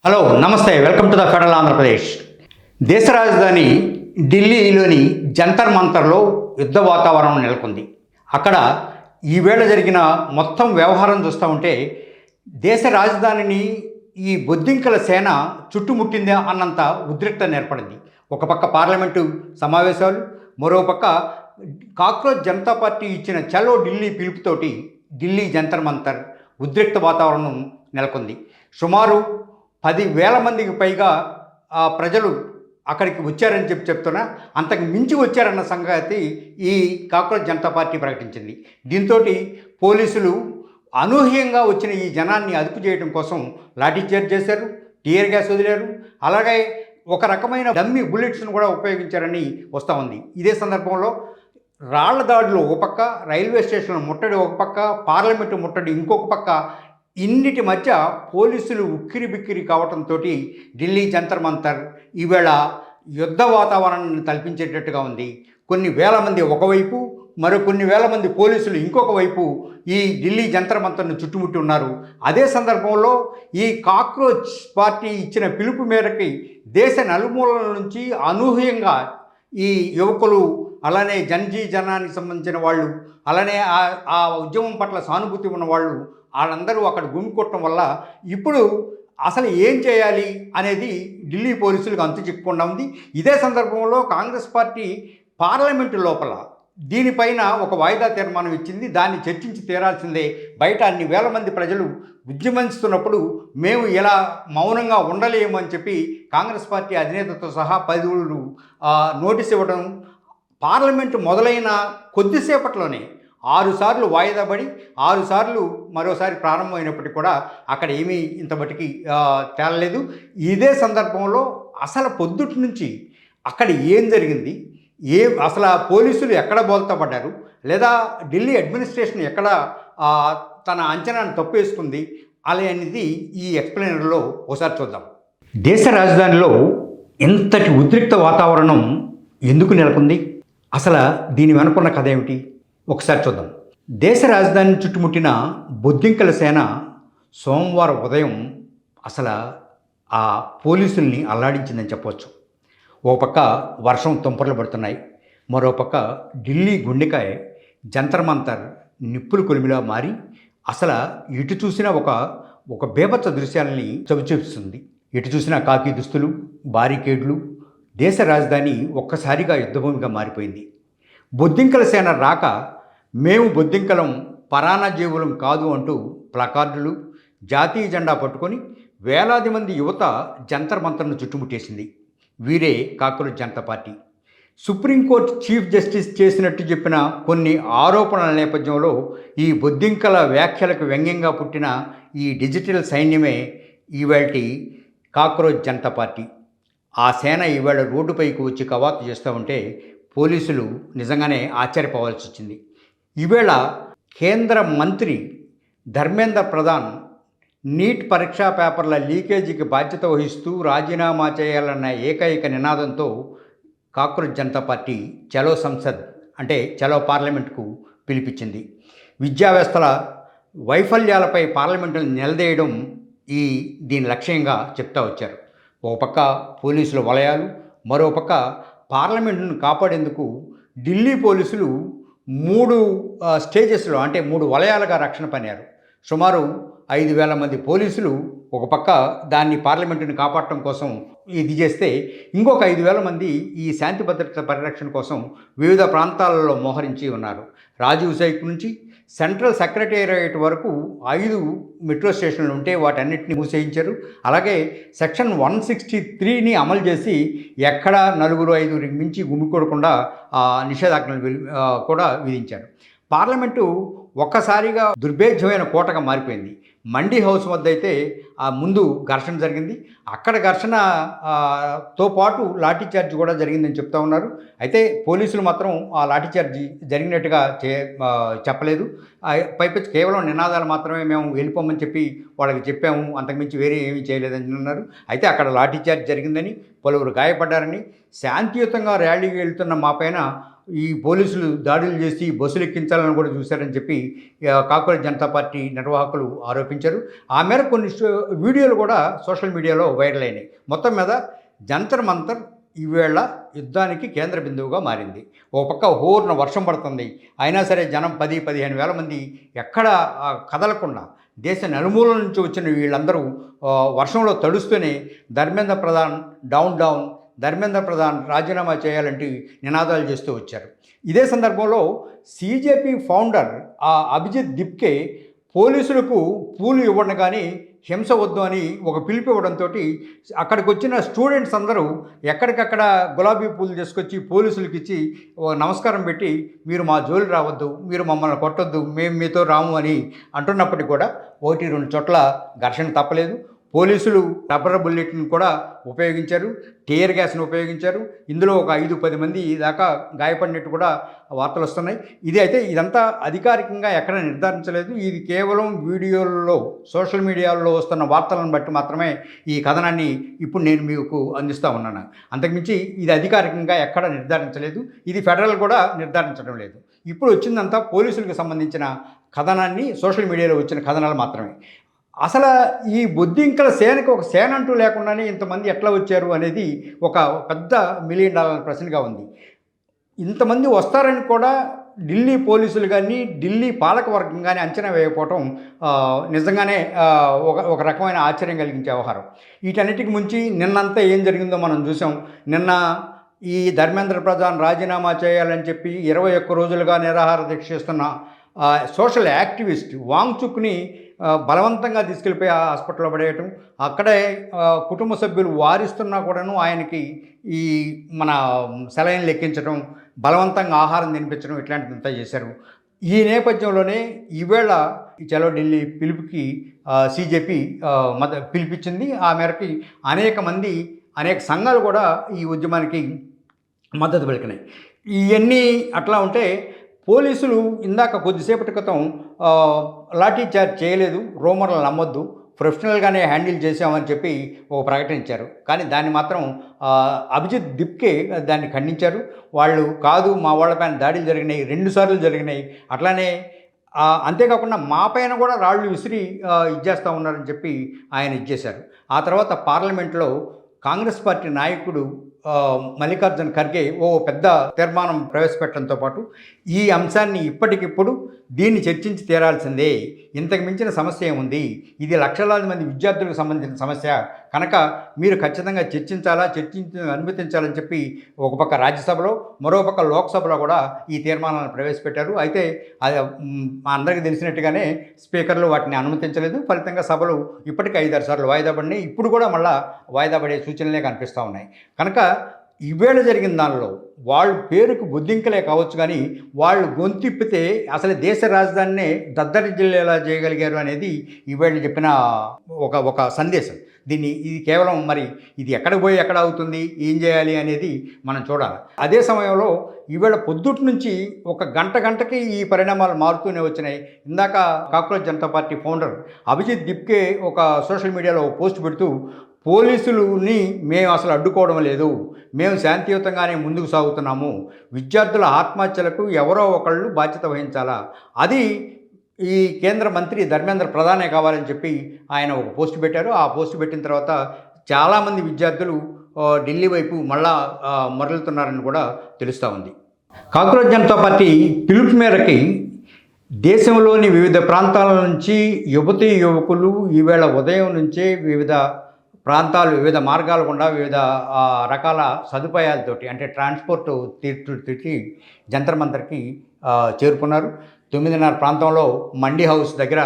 Hello నమస్తే, welcome to the federal Andhra Pradesh. దేశ రాజధాని ఢిల్లీలోని జంతర్ మంతర్లో యుద్ధ వాతావరణం నెలకొంది. అక్కడ ఈవేళ జరిగిన మొత్తం వ్యవహారం చూస్తూ ఉంటే దేశ రాజధానిని ఈ బొద్దింకల సేన చుట్టుముట్టిందే అన్నంత ఉద్రిక్తత ఏర్పడింది. ఒక పక్క పార్లమెంటు సమావేశాలు, మరోపక్క కాక్రోచ్ జనతా పార్టీ ఇచ్చిన చలో ఢిల్లీ పిలుపుతోటి ఢిల్లీ జంతర్ మంతర్ ఉద్రిక్త వాతావరణం నెలకొంది. సుమారు 10,000 మందికి పైగా ప్రజలు అక్కడికి వచ్చారని చెప్తున్నా, అంతకు మించి వచ్చారన్న సంగతి ఈ కాక్రోచ్ జనతా పార్టీ ప్రకటించింది. దీంతో పోలీసులు అనూహ్యంగా వచ్చిన ఈ జనాన్ని అదుపు చేయడం కోసం లాఠీచార్జ్ చేశారు, టీయర్ గ్యాస్ వదిలారు, అలాగే ఒక రకమైన డమ్మీ బుల్లెట్స్ను కూడా ఉపయోగించారని వస్తూ ఉంది. ఇదే సందర్భంలో రాళ్ల దాడులు ఒక పక్క, రైల్వే స్టేషన్ ముట్టడి ఒక పక్క, పార్లమెంటు ముట్టడి ఇంకొక పక్క, ఇన్నిటి మధ్య పోలీసులు ఉక్కిరి బిక్కిరి కావడంతో ఢిల్లీ జంతర్ మంతర్ ఈవేళ యుద్ధ వాతావరణాన్ని కల్పించేటట్టుగా ఉంది. కొన్ని వేల మంది ఒకవైపు, మరో కొన్ని వేల మంది పోలీసులు ఇంకొక వైపు ఈ ఢిల్లీ జంతర్ మంతర్ను చుట్టుముట్టి ఉన్నారు. అదే సందర్భంలో ఈ కాక్రోచ్ పార్టీ ఇచ్చిన పిలుపు మేరకి దేశ నలుమూలల నుంచి అనూహ్యంగా ఈ యువకులు, అలానే జనానికి సంబంధించిన వాళ్ళు, అలానే ఆ ఉద్యమం పట్ల సానుభూతి ఉన్న వాళ్ళు వాళ్ళందరూ అక్కడ గుమికొట్టడం వల్ల ఇప్పుడు అసలు ఏం చేయాలి అనేది ఢిల్లీ పోలీసులకు అంతు చిక్కకుండా ఉంది. ఇదే సందర్భంలో కాంగ్రెస్ పార్టీ పార్లమెంటు లోపల దీనిపైన ఒక వాయిదా తీర్మానం ఇచ్చింది. దాన్ని చర్చించి తీరాల్సిందే. బయట అన్ని వేల మంది ప్రజలు ఉద్యమిస్తున్నప్పుడు మేము ఇలా మౌనంగా ఉండలేము అని చెప్పి కాంగ్రెస్ పార్టీ అధినేతతో సహా 10 రోజులు నోటీస్ ఇవ్వడం, పార్లమెంటు మొదలైన కొద్దిసేపట్లోనే 6 సార్లు వాయిదా పడి 6 సార్లు మరోసారి ప్రారంభమైనప్పటికీ కూడా అక్కడ ఏమీ ఇంతమటికి తేలలేదు. ఇదే సందర్భంలో అసలు పొద్దుటి నుంచి అక్కడ ఏం జరిగింది, అసలు పోలీసులు ఎక్కడ బోల్తా పడ్డారు, లేదా ఢిల్లీ అడ్మినిస్ట్రేషన్ ఎక్కడ తన అంచనాను తప్పేసుకుంది అనేది ఈ ఎక్స్ప్లెయినర్లో ఒకసారి చూద్దాం. దేశ రాజధానిలో ఇంతటి ఉద్రిక్త వాతావరణం ఎందుకు నెలకొంది, అసలు దీని వెనుకున్న కథ ఏమిటి ఒకసారి చూద్దాం. దేశ రాజధానిని చుట్టుముట్టిన బొద్దింకల సేన సోమవారం ఉదయం అసలు ఆ పోలీసుల్ని అల్లాడించిందని చెప్పవచ్చు. ఓ పక్క వర్షం తుంపర్లు పడుతున్నాయి, మరోపక్క ఢిల్లీ గుండెకాయ జంతర్ మంతర్ నిప్పులు కొలిమిలా మారి అసలు ఇటు చూసినా ఒక బేభత్స దృశ్యాలని చవిచూపిస్తుంది. ఎటు చూసినా కాకి దుస్తులు, బారికేడ్లు, దేశ రాజధాని ఒక్కసారిగా యుద్ధభూమిగా మారిపోయింది. బొద్దింకల సేన రాక మేము బొద్దింకలం, పరాన్న జీవులం కాదు అంటూ ప్లకార్డులు, జాతీయ జెండా పట్టుకొని వేలాది మంది యువత జంతర్ మంతర్ను చుట్టుముట్టేసింది. వీరే cockroach Janata party. Supreme court chief justice చేసినట్టు చెప్పిన కొన్ని ఆరోపణల నేపథ్యంలో ఈ బొద్దింకల వ్యాఖ్యలకు వ్యంగ్యంగా పుట్టిన ఈ డిజిటల్ సైన్యమే ఈవేళటి కాక్రోచ్ జనతా పార్టీ. ఆ సేన ఈవేళ రోడ్డుపైకి వచ్చి కవాతు చేస్తూ ఉంటే పోలీసులు నిజంగానే ఆశ్చర్యపోవాల్సి వచ్చింది. ఈవేళ కేంద్ర మంత్రి ధర్మేంద్ర ప్రధాన్ నీట్ పరీక్షా పేపర్ల లీకేజీకి బాధ్యత వహిస్తూ రాజీనామా చేయాలన్న ఏకైక నినాదంతో కాక్రోచ్ జనతా పార్టీ చలో సంసద్ అంటే చలో పార్లమెంటుకు పిలిపించింది. విద్యా వ్యవస్థల వైఫల్యాలపై పార్లమెంటును నిలదీయడం దీని లక్ష్యంగా చెప్తా వచ్చారు. ఒక పక్క పోలీసుల వలయాలు, మరోపక్క పార్లమెంటును కాపాడేందుకు ఢిల్లీ పోలీసులు 3 స్టేజెస్లో అంటే 3 వలయాలుగా రక్షణ పన్నారు. సుమారు 5,000 మంది పోలీసులు ఒక పక్క దాన్ని పార్లమెంటుని కాపాడటం కోసం ఇది చేస్తే, ఇంకొక 5,000 మంది ఈ శాంతి భద్రత పరిరక్షణ కోసం వివిధ ప్రాంతాలలో మోహరించి ఉన్నారు. రాజీవ్ చౌక్ నుంచి సెంట్రల్ సెక్రటేరియట్ వరకు 5 మెట్రో స్టేషన్లు ఉంటే వాటన్నిటిని మూసేయించారు. అలాగే సెక్షన్ 163ని అమలు చేసి ఎక్కడా 4-5 మించి గుమికూడకుండా నిషేధాజ్ఞలు కూడా విధించారు. పార్లమెంటు ఒక్కసారిగా దుర్భేద్యమైన కోటగా మారిపోయింది. మండీ హౌస్ వద్ద అయితే ముందు ఘర్షణ జరిగింది. అక్కడ ఘర్షణతో పాటు లాఠీచార్జ్ కూడా జరిగిందని చెప్తా ఉన్నారు. అయితే పోలీసులు మాత్రం ఆ లాఠీచార్జ్ జరిగినట్టుగా చెప్పలేదు. పైపెచ్చి కేవలం నినాదాలు మాత్రమే మేము వెళ్ళిపోమని చెప్పి వాళ్ళకి చెప్పాము, అంతకుమించి వేరే ఏమీ చేయలేదని అన్నారు. అయితే అక్కడ లాఠీచార్జ్ జరిగిందని, పలువురు గాయపడ్డారని, శాంతియుతంగా ర్యాలీకి వెళ్తున్న మా పైన ఈ పోలీసులు దాడులు చేసి బస్సులు ఎక్కించాలని కూడా చూశారని చెప్పి కాక్రోచ్ జనతా పార్టీ నిర్వాహకులు ఆరోపించారు. ఆ మేరకు కొన్ని వీడియోలు కూడా సోషల్ మీడియాలో వైరల్ అయినాయి. మొత్తం మీద జంతర్ మంతర్ ఈవేళ యుద్ధానికి కేంద్ర బిందువుగా మారింది. ఓ పక్క హోర్న వర్షం పడుతుంది, అయినా సరే జనం 10-15 వేల మంది ఎక్కడ కదలకుండా దేశ నలుమూలల నుంచి వచ్చిన వీళ్ళందరూ వర్షంలో తడుస్తూనే ధర్మేంద్ర ప్రధాన్ డౌన్ డౌన్, ధర్మేంద్ర ప్రధాన్ రాజీనామా చేయాలంటూ నినాదాలు చేస్తూ వచ్చారు. ఇదే సందర్భంలో సీజేపీ ఫౌండర్ అభిజిత్ దిప్కే పోలీసులకు పూలు ఇవ్వండి కానీ హింస వద్దు అని ఒక పిలుపు ఇవ్వడంతో అక్కడికి వచ్చిన స్టూడెంట్స్ అందరూ ఎక్కడికక్కడ గులాబీ పూలు తీసుకొచ్చి పోలీసులకు ఇచ్చి నమస్కారం పెట్టి మీరు మా జోలి రావద్దు, మీరు మమ్మల్ని కొట్టొద్దు, మేము మీతో రాము అని అంటున్నప్పటికీ కూడా 1-2 చోట్ల ఘర్షణ తప్పలేదు. పోలీసులు రబ్బర్ బుల్లెట్ని కూడా ఉపయోగించారు, టియర్ గ్యాస్ను ఉపయోగించారు. ఇందులో ఒక 5-10 మంది దాకా గాయపడినట్టు కూడా వార్తలు వస్తున్నాయి. ఇదంతా అధికారికంగా ఎక్కడ నిర్ధారించలేదు. ఇది కేవలం వీడియోల్లో సోషల్ మీడియాలో వస్తున్న వార్తలను బట్టి మాత్రమే ఈ కథనాన్ని ఇప్పుడు నేను మీకు అందిస్తూ ఉన్నాను. అంతకుమించి ఇది అధికారికంగా ఎక్కడ నిర్ధారించలేదు. ఇది ఫెడరల్ కూడా నిర్ధారించడం లేదు. ఇప్పుడు వచ్చిందంతా పోలీసులకు సంబంధించిన కథనాన్ని, సోషల్ మీడియాలో వచ్చిన కథనాలు మాత్రమే. అసలు ఈ బొద్దింకల సేనకి ఒక సేన అంటూ లేకుండానే ఇంతమంది ఎట్లా వచ్చారు అనేది ఒక పెద్ద $1 మిలియన్ ప్రశ్నగా ఉంది. ఇంతమంది వస్తారని కూడా ఢిల్లీ పోలీసులు కానీ ఢిల్లీ పాలకవర్గం కానీ అంచనా వేయకపోవటం నిజంగానే ఒక రకమైన ఆశ్చర్యం కలిగించే వ్యవహారం. వీటన్నిటికి ముంచి నిన్నంతా ఏం జరిగిందో మనం చూసాం. నిన్న ఈ ధర్మేంద్ర ప్రధాన్ రాజీనామా చేయాలని చెప్పి 21 రోజులుగా నిరాహార దీక్ష చేస్తున్న సోషల్ యాక్టివిస్ట్ వాంగ్చుక్ని బలవంతంగా తీసుకెళ్ళిపోయి హాస్పిటల్లో పడేయటం, అక్కడే కుటుంబ సభ్యులు వారిస్తున్నా కూడాను ఆయనకి ఈ మన సెలైన్లు ఎక్కించడం, బలవంతంగా ఆహారం తినిపించడం, ఇట్లాంటిదంతా చేశారు. ఈ నేపథ్యంలోనే ఈవేళ ఈ చలో ఢిల్లీ పిలుపుకి సీజేపీ పిలిపించింది. ఆ మేరకి అనేక సంఘాలు కూడా ఈ ఉద్యమానికి మద్దతు పలికినాయి. ఇవన్నీ అట్లా ఉంటే పోలీసులు ఇందాక కొద్దిసేపటి క్రితం లాఠీ చార్జ్ చేయలేదు, రూమర్లు నమ్మొద్దు, ప్రొఫెషనల్గానే హ్యాండిల్ చేశామని చెప్పి ఒక ప్రకటించారు. కానీ దాన్ని మాత్రం అభిజిత్ దిప్కే దాన్ని ఖండించారు. వాళ్ళు కాదు, మా వాళ్ళపైన దాడులు జరిగినాయి, 2 సార్లు జరిగినాయి, అట్లానే అంతేకాకుండా మా పైన కూడా రాళ్ళు విసిరి ఇచ్చేస్తూ ఉన్నారని చెప్పి ఆయన ఇచ్చేశారు. ఆ తర్వాత పార్లమెంట్లో కాంగ్రెస్ పార్టీ నాయకుడు మల్లికార్జున ఖర్గే ఓ పెద్ద తీర్మానం ప్రవేశపెట్టడంతో పాటు ఈ అంశాన్ని ఇప్పటికిప్పుడు దీన్ని చర్చించి తీరాల్సిందే, ఇంతకు మించిన సమస్య ఏముంది, ఇది లక్షలాది మంది విద్యార్థులకు సంబంధించిన సమస్య కనుక మీరు ఖచ్చితంగా అనుమతించాలని చెప్పి ఒక పక్క రాజ్యసభలో, మరో పక్క లోక్సభలో కూడా ఈ తీర్మానాలను ప్రవేశపెట్టారు. అయితే అది అందరికీ తెలిసినట్టుగానే స్పీకర్లు వాటిని అనుమతించలేదు. ఫలితంగా సభలు ఇప్పటికీ 5-6 సార్లు వాయిదా పడినాయి. ఇప్పుడు కూడా మళ్ళీ వాయిదా పడే సూచనలే కనిపిస్తూ ఉన్నాయి. కనుక ఈవేళ జరిగిన దానిలో వాళ్ళు పేరుకు బొద్దింకలే కావచ్చు, కానీ వాళ్ళు గొంతిప్పితే అసలు దేశ రాజధానినే దద్దరి జిల్లాలా చేయగలిగారు అనేది ఈవేళ చెప్పిన ఒక సందేశం. ఇది కేవలం మరి ఇది ఎక్కడ పోయి ఎక్కడ అవుతుంది, ఏం చేయాలి అనేది మనం చూడాలి. అదే సమయంలో ఈవేళ పొద్దుటి నుంచి ఒక గంటకి ఈ పరిణామాలు మారుతూనే వచ్చినాయి. ఇందాక cockroach Janata party founder Abhijit Dipke ఒక సోషల్ మీడియాలో పోస్ట్ పెడుతూ, పోలీసులని మేము అసలు అడ్డుకోవడం లేదు, మేము శాంతియుతంగానే ముందుకు సాగుతున్నాము, విద్యార్థుల ఆత్మహత్యలకు ఎవరో ఒకళ్ళు బాధ్యత వహించాలా, అది ఈ కేంద్ర మంత్రి ధర్మేంద్ర ప్రధానే కావాలని చెప్పి ఆయన ఒక పోస్ట్ పెట్టారు. ఆ పోస్ట్ పెట్టిన తర్వాత చాలామంది విద్యార్థులు ఢిల్లీ వైపు మళ్ళా మరలుతున్నారని కూడా తెలుస్తూ ఉంది. కాక్రోచ్ జనతా పార్టీ పిలుపు మేరకి దేశంలోని వివిధ ప్రాంతాల నుంచి యువతీ యువకులు ఈవేళ ఉదయం నుంచే వివిధ వివిధ మార్గాల గుండా వివిధ రకాల సదుపాయాలతోటి, అంటే ట్రాన్స్పోర్ట్ తిరిగి జంతర్ మంతర్కి చేరుకున్నారు. 9:30 ప్రాంతంలో మండీ హౌస్ దగ్గర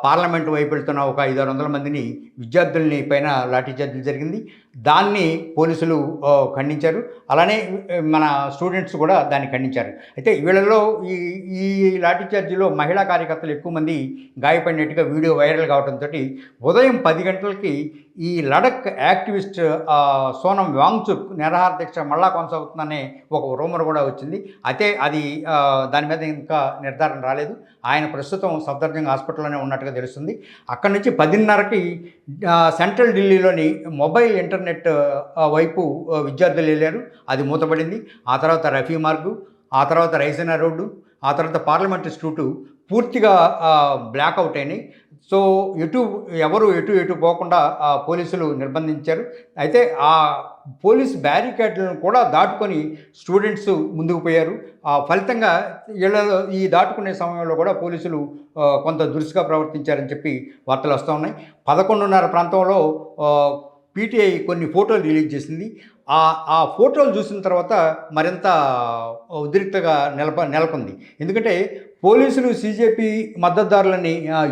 పార్లమెంటు వైపు వెళ్తున్న ఒక 500-600 మందిని విద్యార్థుల్ని పైన లాఠీచార్జీలు జరిగింది. దాన్ని పోలీసులు ఖండించారు. అలానే మన స్టూడెంట్స్ కూడా దాన్ని ఖండించారు. అయితే వీళ్ళలో ఈ లాఠీచార్జీలో మహిళా కార్యకర్తలు ఎక్కువ మంది గాయపడినట్టుగా వీడియో వైరల్ కావడంతో ఉదయం 10 గంటలకి ఈ లడక్ యాక్టివిస్ట్ సోనం వాంగ్చుక్ నిరాహార దీక్ష మళ్ళా కొనసాగుతుందనే ఒక రూమర్ కూడా వచ్చింది. అయితే అది దాని మీద ఇంకా నిర్ధారణ రాలేదు. ఆయన ప్రస్తుతం సఫ్దర్జంగ్ హాస్పిటల్లోనే ఉన్నట్టుగా తెలుస్తుంది. అక్కడి నుంచి 10:30కి సెంట్రల్ ఢిల్లీలోని మొబైల్ ఇంటర్నెట్ వైపు విద్యార్థులు వెళ్ళారు. అది మూతపడింది. ఆ తర్వాత రఫీ మార్గు, ఆ తర్వాత రైసైనా రోడ్డు, ఆ తర్వాత పార్లమెంట్ స్ట్రీటు పూర్తిగా బ్లాక్అవుట్ అయినాయి. సో ఎవరు ఎటు పోకుండా పోలీసులు నిర్బంధించారు. అయితే ఆ పోలీస్ బ్యారికేడ్లను కూడా దాటుకొని స్టూడెంట్స్ ముందుకు పోయారు. ఫలితంగా ఈ దాటుకునే సమయంలో కూడా పోలీసులు కొంత దురుసుగా ప్రవర్తించారని చెప్పి వార్తలు వస్తూ ఉన్నాయి. 11:30 ప్రాంతంలో పీటీఐ కొన్ని ఫోటోలు రిలీజ్ చేసింది. ఆ ఫోటోలు చూసిన తర్వాత మరింత ఉద్రిక్తగా నెలకొంది. ఎందుకంటే పోలీసులు సీజేపీ మద్దతుదారులని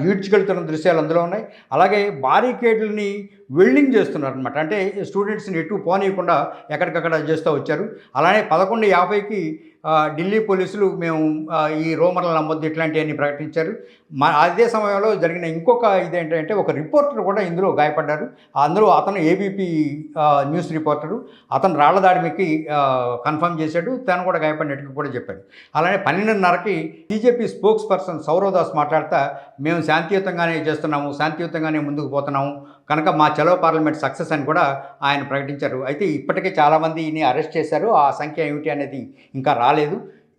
ఈడ్చుకెళ్తున్న దృశ్యాలు అందులో ఉన్నాయి. అలాగే బారికేడ్లని వెల్డింగ్ చేస్తున్నారనమాట. అంటే స్టూడెంట్స్ని ఎటు పోనీయకుండా ఎక్కడికక్కడ చేస్తూ వచ్చారు. అలానే 11:50కి ఢిల్లీ పోలీసులు మేము ఈ రూమర్లు నమ్మొద్దు ఇట్లాంటివన్నీ ప్రకటించారు. అదే సమయంలో జరిగిన ఇంకొక ఇదేంటంటే ఒక రిపోర్టర్ కూడా ఇందులో గాయపడ్డారు. అందులో అతను ఏబీపీ న్యూస్ రిపోర్టరు. అతను రాళ్ల దాడికి కన్ఫర్మ్ చేశాడు. తను కూడా గాయపడినట్టుగా కూడా చెప్పాడు. అలానే 12:30కి బీజేపీ స్పోక్స్ పర్సన్ సౌరవ్ మాట్లాడుతూ మేము శాంతియుతంగానే చేస్తున్నాము, శాంతియుతంగానే ముందుకు పోతున్నాము కనుక మా చలో పార్లమెంట్ సక్సెస్ అని కూడా ఆయన ప్రకటించారు. అయితే ఇప్పటికే చాలామందిని అరెస్ట్ చేశారు. ఆ సంఖ్య ఏమిటి అనేది ఇంకా రాలేదు.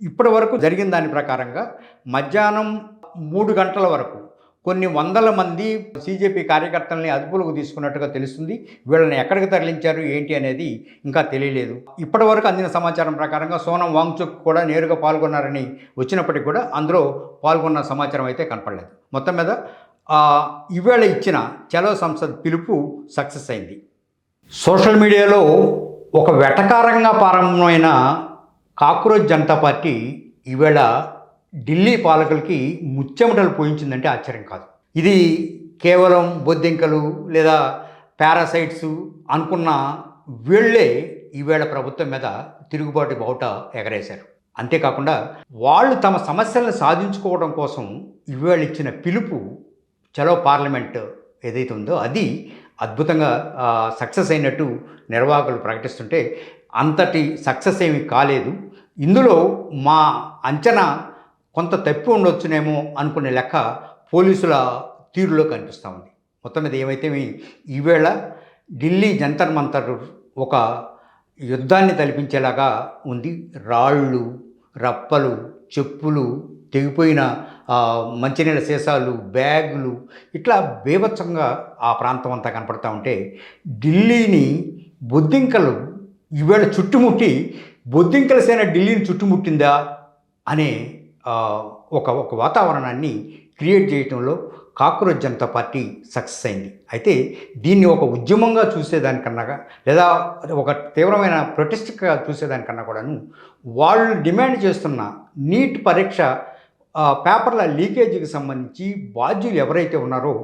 ఇప్పటి వరకు జరిగిన దాని ప్రకారంగా మధ్యాహ్నం 3 గంటల వరకు కొన్ని వందల మంది సీజేపీ కార్యకర్తల్ని అదుపులోకి తీసుకున్నట్టుగా తెలుస్తుంది. వీళ్ళని ఎక్కడికి తరలించారు ఏంటి అనేది ఇంకా తెలియలేదు. ఇప్పటి వరకు అందిన సమాచారం ప్రకారంగా సోనం వాంగ్చుక్ కూడా నేరుగా పాల్గొన్నారని వచ్చినప్పటికీ కూడా అందులో పాల్గొన్న సమాచారం అయితే కనపడలేదు. మొత్తం మీద ఈవేళ ఇచ్చిన చలో సంసద్ పిలుపు సక్సెస్ అయింది. సోషల్ మీడియాలో ఒక వెటకారంగా ప్రారంభమైన కాక్రోచ్ జనతా పార్టీ ఈవేళ ఢిల్లీ పాలకులకి ముచ్చెమటలు పోయించిందంటే ఆశ్చర్యం కాదు. ఇది కేవలం బొద్దింకలు లేదా పారాసైట్స్ అనుకున్న వీళ్ళే ఈవేళ ప్రభుత్వం మీద తిరుగుబాటు బావుట ఎగరేశారు. అంతేకాకుండా వాళ్ళు తమ సమస్యలను సాధించుకోవడం కోసం ఈవేళ ఇచ్చిన పిలుపు చలో పార్లమెంట్ ఏదైతే ఉందో అది అద్భుతంగా సక్సెస్ అయినట్టు నిర్వాహకులు ప్రకటిస్తుంటే అంతటి సక్సెస్ ఏమీ కాలేదు. ఇందులో మా అంచనా కొంత తప్పి ఉండొచ్చునేమో అనుకునే లెక్క పోలీసుల తీరులో కనిపిస్తూ ఉంది. మొత్తం మీద ఏమైతే ఈవేళ ఢిల్లీ జంతర్ మంతర్ ఒక యుద్ధాన్ని తలపించేలాగా ఉంది. రాళ్ళు, రప్పలు, చెప్పులు, తెగిపోయిన మంచినీళ్ళ సీసాలు, బ్యాగులు ఇట్లా బీభత్సంగా ఆ ప్రాంతం అంతా కనపడతా ఉంటే ఢిల్లీని బొద్దింకలు ఈవేళ చుట్టుముట్టి బొద్దింకల సేన ఢిల్లీని చుట్టుముట్టిందా అనే ఒక వాతావరణాన్ని క్రియేట్ చేయడంలో కాక్రోచ్ జనతా పార్టీ సక్సెస్ అయింది. అయితే దీన్ని ఒక ఉద్యమంగా చూసేదానికన్నా లేదా ఒక తీవ్రమైన ప్రొటెస్ట్గా చూసేదానికన్నా కూడాను వాళ్ళు డిమాండ్ చేస్తున్న నీట్ పరీక్ష పేపర్ల లీకేజీకి సంబంధించి బాధ్యులు ఎవరైతే ఉన్నారో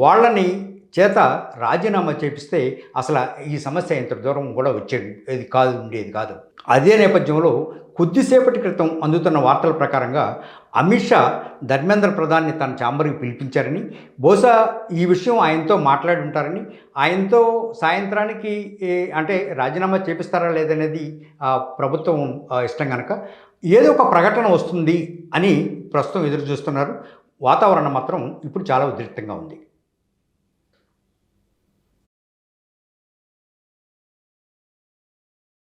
వాళ్ళని చేత రాజీనామా చేపిస్తే అసలు ఈ సమస్య ఇంత దూరం కూడా ఉండేది కాదు. అదే నేపథ్యంలో కొద్దిసేపటి క్రితం అందుతున్న వార్తల ప్రకారంగా అమిత్ షా ధర్మేంద్ర ప్రధాన్ని తన ఛాంబర్కి పిలిపించారని, బహుశా ఈ విషయం ఆయనతో మాట్లాడి ఉంటారని, ఆయనతో సాయంత్రానికి అంటే రాజీనామా చేపిస్తారా లేదనేది ప్రభుత్వం ఇష్టం కనుక ఏదో ఒక ప్రకటన వస్తుంది అని ప్రస్తుతం ఎదురు చూస్తున్నారు. వాతావరణం మాత్రం ఇప్పుడు చాలా ఉద్రిక్తంగా ఉంది.